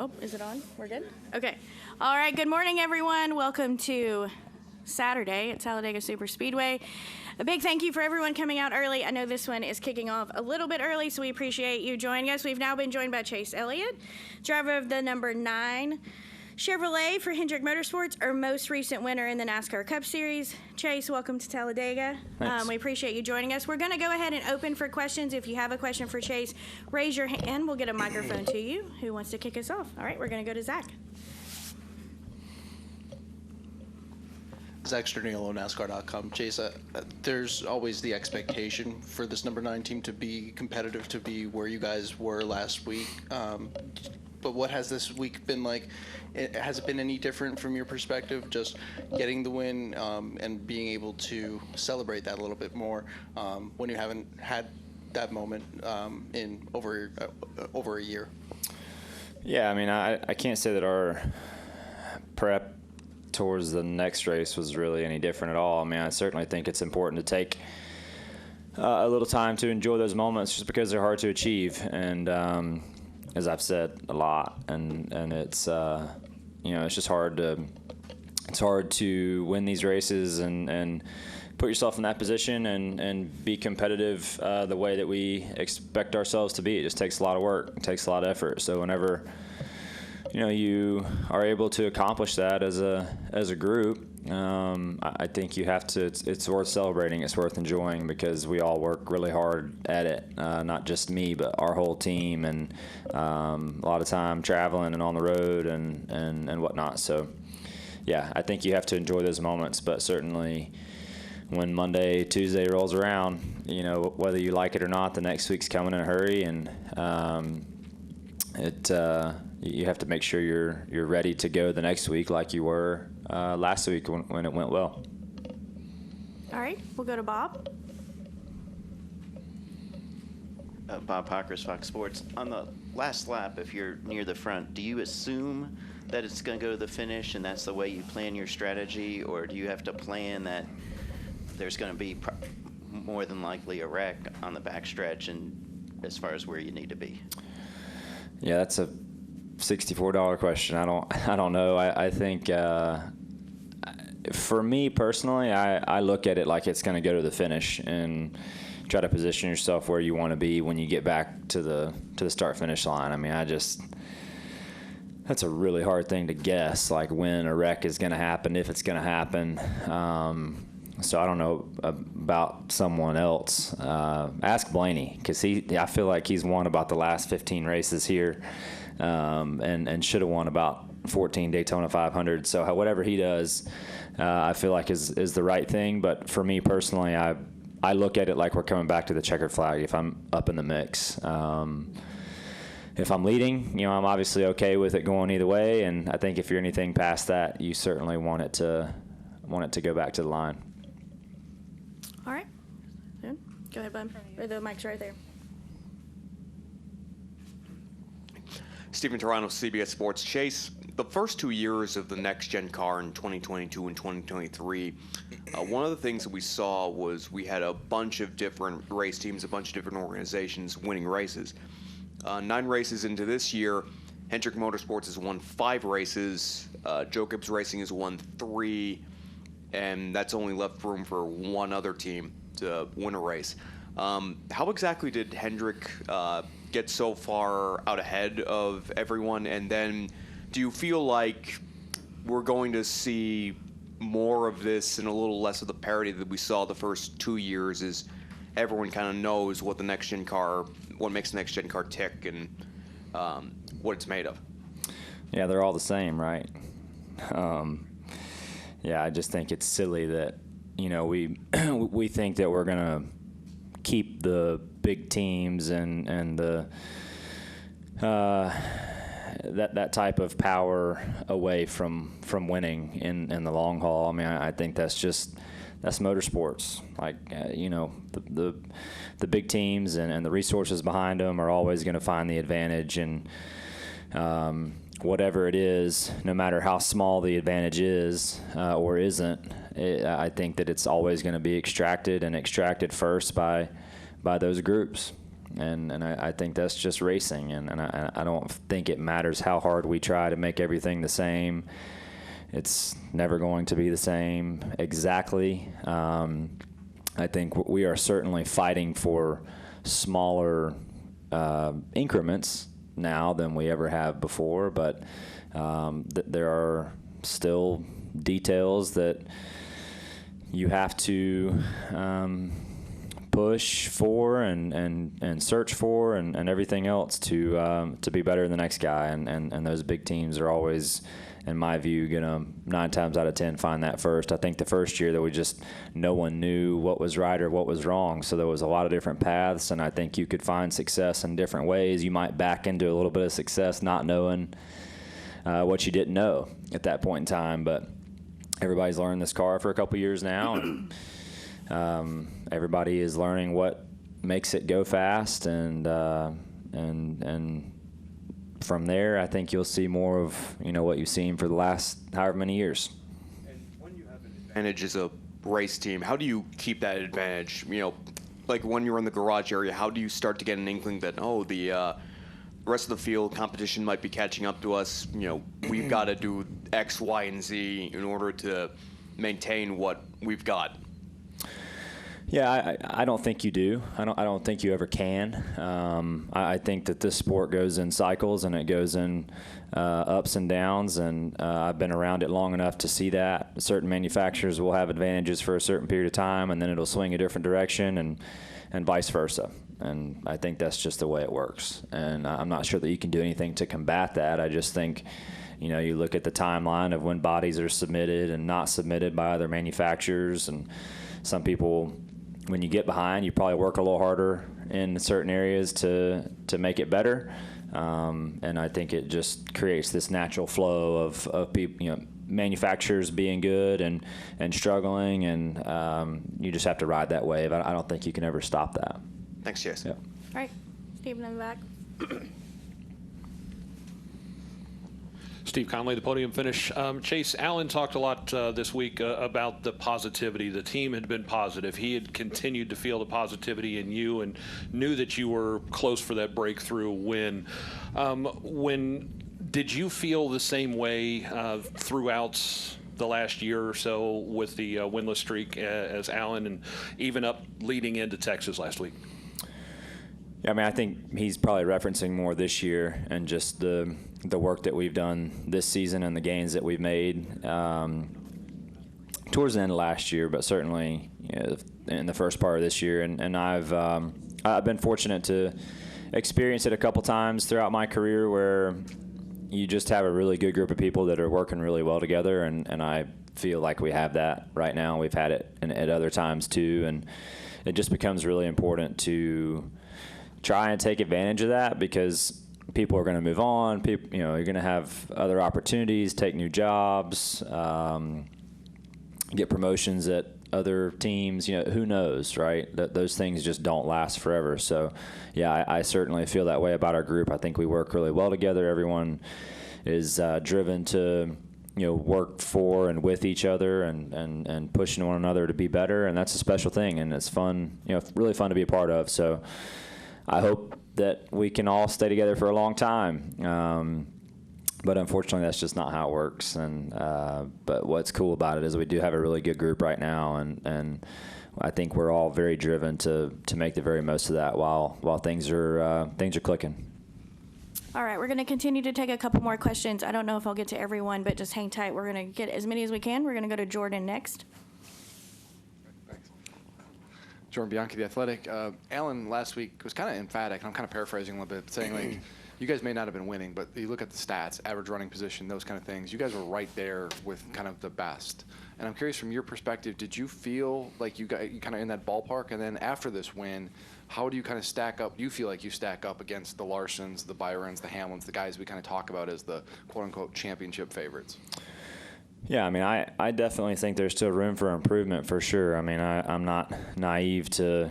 Oh, is it on? We're good? Okay. All right, good morning, everyone. Welcome to Saturday at Talladega Superspeedway. A big thank you for everyone coming out early. I know this one is kicking off a little bit early, so we appreciate you joining us. We've now been joined by Chase Elliott, driver of the number 9 Chevrolet for Hendrick Motorsports, our most recent winner in the NASCAR Cup Series. Chase, welcome to Talladega. We appreciate you joining us. We're going to go ahead and open for questions. If you have a question for Chase, raise your hand. We'll get a microphone to you. Who wants to kick us off? All right, we're going to go to Zach. Zach Sternilo, NASCAR.com. Chase, there's always the expectation for this number 9 team to be competitive, to be where you guys were last week. But what has this week been like? Has it been any different from your perspective, just getting the win and being able to celebrate that a little bit more when you haven't had that moment in over a year? Yeah, I mean, I can't say that our prep towards the next race was really any different at all. I mean, I certainly think it's important to take a little time to enjoy those moments just because they're hard to achieve. And as I've said a lot, and it's it's just hard to win these races and put yourself in that position and be competitive the way that we expect ourselves to be. It just takes a lot of work. It takes a lot of effort. So whenever you are able to accomplish that as a group, I think you have to. It's worth celebrating. It's worth enjoying because we all work really hard at it. Not just me, but our whole team, and a lot of time traveling and on the road and whatnot. So, yeah, I think you have to enjoy those moments. But certainly, when Monday, Tuesday rolls around, whether you like it or not, the next week's coming in a hurry, and you have to make sure you're ready to go the next week like you were last week when it went well. All right, we'll go to Bob. Bob Pockers, Fox Sports. On the last lap, if you're near the front, do you assume that it's going to go to the finish and that's the way you plan your strategy, or do you have to plan that there's going to be more than likely a wreck on the backstretch and as far as where you need to be? Yeah, that's a $64 question. I don't know. I think for me personally, I look at it like it's going to go to the finish and try to position yourself where you want to be when you get back to the start finish line. I mean, that's a really hard thing to guess, like when a wreck is going to happen, if it's going to happen. So I don't know about someone else. Ask Blaney, because I feel like he's won about the last 15 races here, and should have won about 14 Daytona 500. So whatever he does, I feel like is the right thing. But for me personally, I look at it like we're coming back to the checkered flag if I'm up in the mix. If I'm leading, I'm obviously okay with it going either way. And I think if you're anything past that, you certainly want it to go back to the line. All right. Good. Go ahead, bud. The mic's right there. Stephen Toronto, CBS Sports. Chase, the first 2 years of the next-gen car in 2022 and 2023, one of the things that we saw was we had a bunch of different race teams, a bunch of different organizations winning races. 9 races into this year, Hendrick Motorsports has won 5 races, Jacobs Racing has won 3, and that's only left room for one other team to win a race. How exactly did Hendrick get so far out ahead of everyone? And then do you feel like we're going to see more of this and a little less of the parity that we saw the first 2 years, as everyone kind of knows what makes the next gen car tick and what it's made of? Yeah, they're all the same, right? Yeah, I just think it's silly that, we think that we're going to keep the big teams and the that type of power away from winning in the long haul. I mean, I think that's motorsports. Like, the big teams and the resources behind them are always going to find the advantage, and whatever it is, no matter how small the advantage is or isn't, I think that it's always going to be extracted first by those groups. And I think that's just racing, and I don't think it matters how hard we try to make everything the same. It's never going to be the same exactly. I think we are certainly fighting for smaller increments now than we ever have before, but there are still details that you have to push for and search for and everything else to be better than the next guy, and those big teams are always, in my view, gonna 9 times out of 10 find that first. I think the first year that no one knew what was right or what was wrong, so there was a lot of different paths, and I think you could find success in different ways. You might back into a little bit of success not knowing what you didn't know at that point in time, but everybody's learned this car for a couple years now, and everybody is learning what makes it go fast, and from there, I think you'll see more of what you've seen for the last however many years. And when you have an advantage as a race team, how do you keep that advantage? Like when you're in the garage area, how do you start to get an inkling that the rest of the field competition might be catching up to us? We've got to do X, Y, and Z in order to maintain what we've got. Yeah, I don't think you do. I don't think you ever can. I think that this sport goes in cycles, and it goes in ups and downs, and I've been around it long enough to see that. Certain manufacturers will have advantages for a certain period of time, and then it'll swing a different direction, and vice versa. And I think that's just the way it works. And I'm not sure that you can do anything to combat that. I just think, you look at the timeline of when bodies are submitted and not submitted by other manufacturers, and some people, when you get behind, you probably work a little harder in certain areas to make it better. And I think it just creates this natural flow of people, manufacturers being good and struggling, and you just have to ride that wave. I don't think you can ever stop that. Thanks, Chase. Yeah. All right, Stephen in the back. Steve Conley, the podium finish. Chase, Alan talked a lot this week about the positivity. The team had been positive. He had continued to feel the positivity in you and knew that you were close for that breakthrough win. Did you feel the same way throughout the last year or so with the winless streak as Alan, and even up leading into Texas last week? Yeah, I think he's probably referencing more this year and just the work that we've done this season and the gains that we've made towards the end of last year, but certainly in the first part of this year. And I've been fortunate to experience it a couple times throughout my career where you just have a really good group of people that are working really well together, and I feel like we have that right now. We've had it at other times too, and it just becomes really important to try and take advantage of that, because people are going to move on. People, you're going to have other opportunities, take new jobs, get promotions at other teams. Who knows, right? Those things just don't last forever. So, yeah, I certainly feel that way about our group. I think we work really well together. Everyone is driven to work for and with each other and pushing one another to be better, and that's a special thing, and it's fun. Really fun to be a part of. So I hope that we can all stay together for a long time. But unfortunately, that's just not how it works. And but what's cool about it is we do have a really good group right now, and I think we're all very driven to make the very most of that while things are clicking. All right, we're going to continue to take a couple more questions. I don't know if I'll get to everyone, but just hang tight. We're going to get as many as we can. We're going to go to Jordan next. Jordan Bianchi, The Athletic. Alan last week was kind of emphatic, and I'm kind of paraphrasing a little bit, saying, like, you guys may not have been winning, but you look at the stats, average running position, those kind of things. You guys were right there with kind of the best. And I'm curious, from your perspective, did you feel like you kind of in that ballpark? And then after this win, how do you kind of stack up? Do you feel like you stack up against the Larsons, the Byrons, the Hamlins, the guys we kind of talk about as the quote-unquote championship favorites? Yeah, I definitely think there's still room for improvement for sure. I'm not naive to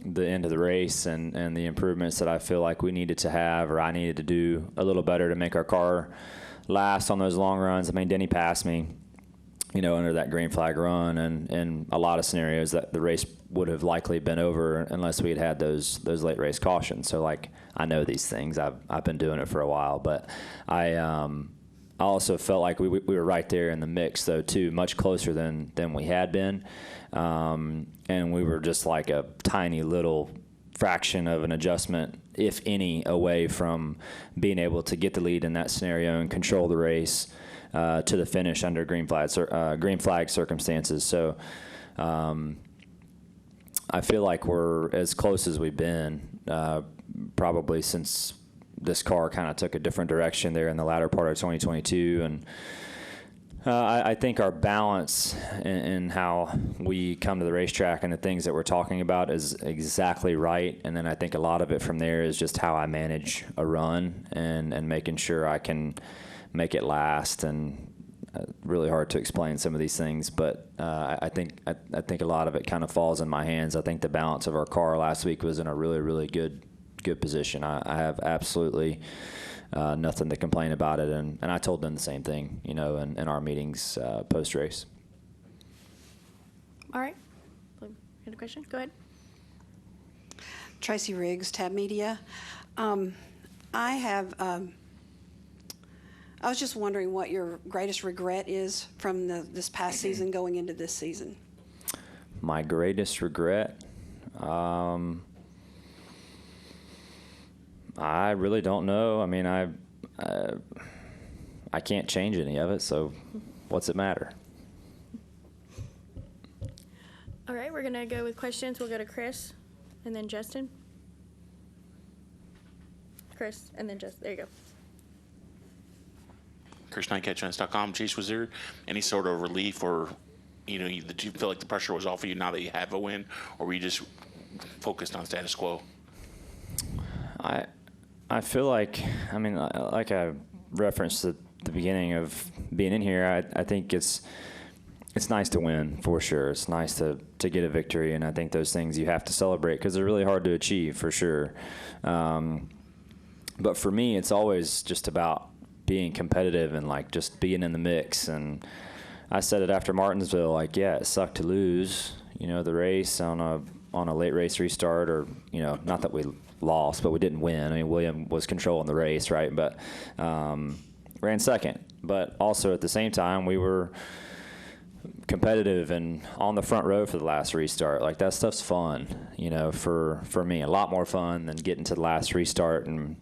the end of the race and the improvements that I feel like we needed to have, or I needed to do a little better to make our car last on those long runs. Denny passed me, under that green flag run, and in a lot of scenarios that the race would have likely been over unless we had those late race cautions. So like, I know these things. I've been doing it for a while, but I also felt like we were right there in the mix though too, much closer than we had been, and we were just like a tiny little fraction of an adjustment, if any, away from being able to get the lead in that scenario and control the race to the finish under green flag circumstances. So I feel like we're as close as we've been probably since this car kind of took a different direction there in the latter part of 2022. And I think our balance in how we come to the racetrack and the things that we're talking about is exactly right. And then I think a lot of it from there is just how I manage a run and making sure I can make it last. And really hard to explain some of these things, but I think a lot of it kind of falls in my hands. I think the balance of our car last week was in a really, really good position. I have absolutely nothing to complain about it, and I told them the same thing, in our meetings post-race. All right. You had a question? Go ahead. Tracy Riggs, Tab Media. I was just wondering what your greatest regret is from this past season going into this season. My greatest regret? I really don't know. I mean, I can't change any of it, so what's it matter? All right, we're going to go with questions. We'll go to Chris and then Justin. Chris and then Justin. There you go. Chris9catchfans.com. Chase, was there any sort of relief or, did you feel like the pressure was off of you now that you have a win, or were you just focused on status quo? I feel like, like I referenced at the beginning of being in here, I think it's nice to win, for sure. It's nice to get a victory, and I think those things you have to celebrate because they're really hard to achieve, for sure. But for me, it's always just about being competitive and like just being in the mix. And I said it after Martinsville, like, yeah, it sucked to lose, the race on a late race restart, or, not that we lost, but we didn't win. I mean, William was controlling the race, right? But ran second. But also at the same time, we were competitive and on the front row for the last restart. Like, that stuff's fun, for me, a lot more fun than getting to the last restart and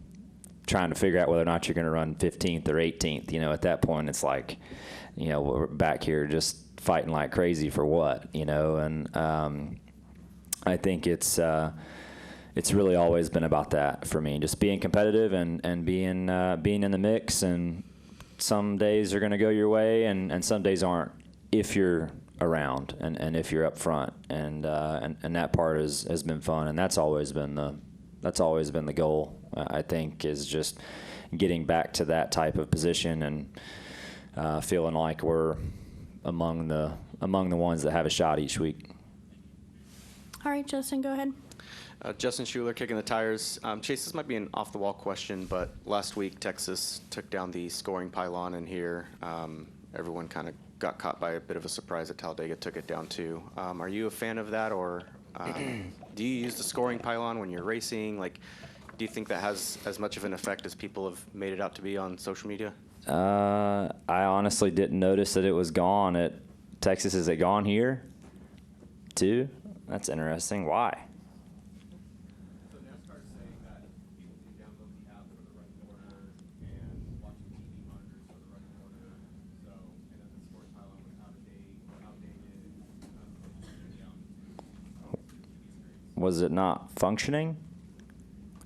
trying to figure out whether or not you're going to run 15th or 18th. At that point, it's like, we're back here just fighting like crazy for what, and I think it's really always been about that for me, just being competitive and being in the mix. And some days are going to go your way, and some days aren't if you're around and if you're up front. And that part has been fun, and that's always been the goal. I think, is just getting back to that type of position and feeling like we're among the ones that have a shot each week. All right, Justin, go ahead. Justin Schuler, Kicking the Tires. Chase, this might be an off-the-wall question, but last week Texas took down the scoring pylon in here. Everyone kind of got caught by a bit of a surprise that Talladega took it down too. Are you a fan of that, or do you use the scoring pylon when you're racing? Like, do you think that has as much of an effect as people have made it out to be on social media? I honestly didn't notice that it was gone at Texas. Is it gone here too? That's interesting. Why? So NASCAR is saying that people can download the app for the running order and watch the TV monitors for the running order. So, and then the scoring pylon was outdated. Was it not functioning?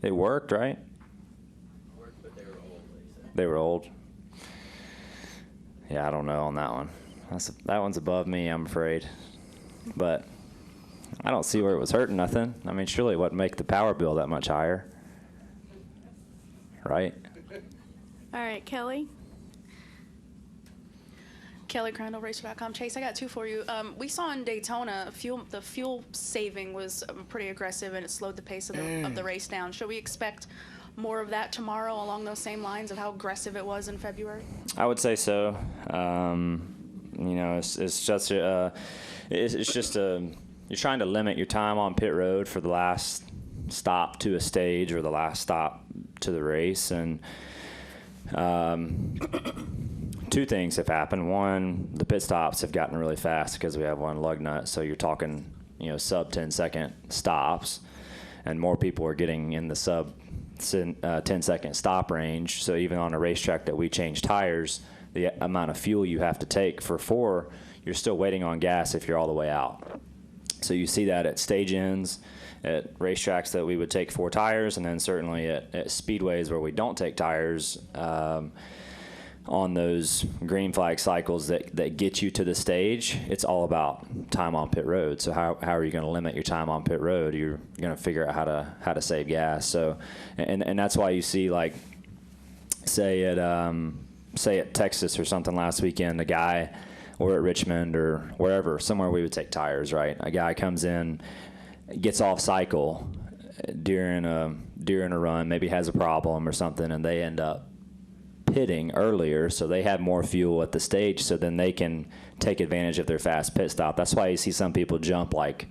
It worked, right? Worked, but they were old, they said. They were old. Yeah, I don't know on that one. That one's above me, I'm afraid. But I don't see where it was hurting nothing. I mean, surely it wouldn't make the power bill that much higher. Right? All right, Kelly. Kelly Crandall, Racer.com. Chase, I got two for you. We saw in Daytona, the fuel saving was pretty aggressive, and it slowed the pace of the race down. Should we expect more of that tomorrow along those same lines of how aggressive it was in February? I would say so. it's such a, it's just a, you're trying to limit your time on pit road for the last stop to a stage or the last stop to the race. And two things have happened. One, the pit stops have gotten really fast because we have one lug nut. So you're talking, sub 10-second stops, and more people are getting in the sub 10-second stop range. So even on a racetrack that we change tires, the amount of fuel you have to take for 4, you're still waiting on gas if you're all the way out. So you see that at stage ends, at racetracks that we would take 4 tires, and then certainly at speedways where we don't take tires, on those green flag cycles that get you to the stage. It's all about time on pit road. So how are you going to limit your time on pit road? You're going to figure out how to save gas. So and that's why you see, like, say at Texas or something last weekend, a guy, or at Richmond or wherever, somewhere we would take tires, right? A guy comes in, gets off cycle during a run, maybe has a problem or something, and they end up pitting earlier, so they have more fuel at the stage, so then they can take advantage of their fast pit stop. That's why you see some people jump like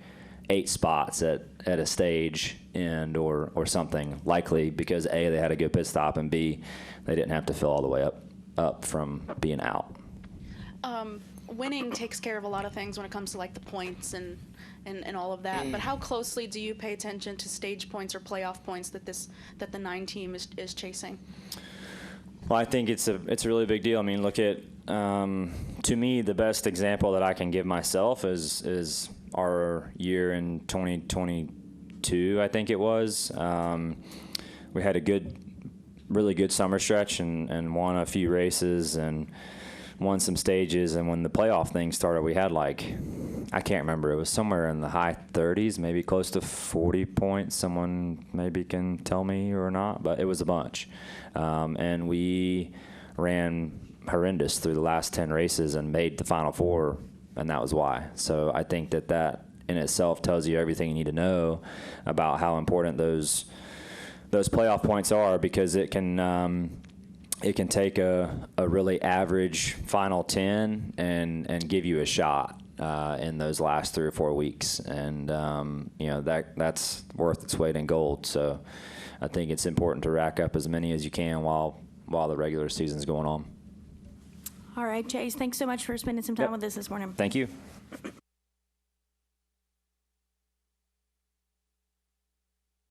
8 spots at a stage end or something, likely because A, they had a good pit stop, and B, they didn't have to fill all the way up from being out. Winning takes care of a lot of things when it comes to like the points and all of that. But how closely do you pay attention to stage points or playoff points that the 9 team is chasing? Well, I think it's a really big deal. I mean, look at, to me, the best example that I can give myself is our year in 2022, I think it was. We had a really good summer stretch and won a few races and won some stages. And when the playoff thing started, we had I can't remember, it was somewhere in the high 30s, maybe close to 40 points. Someone maybe can tell me or not, but it was a bunch. And we ran horrendous through the last 10 races and made the Final 4, and that was why. So I think that in itself tells you everything you need to know about how important those playoff points are, because it can take a really average final 10 and give you a shot in those last 3 or 4 weeks, and that's worth its weight in gold. So I think it's important to rack up as many as you can while the regular season's going on. All right, Chase, thanks so much for spending some time with us this morning. Thank you.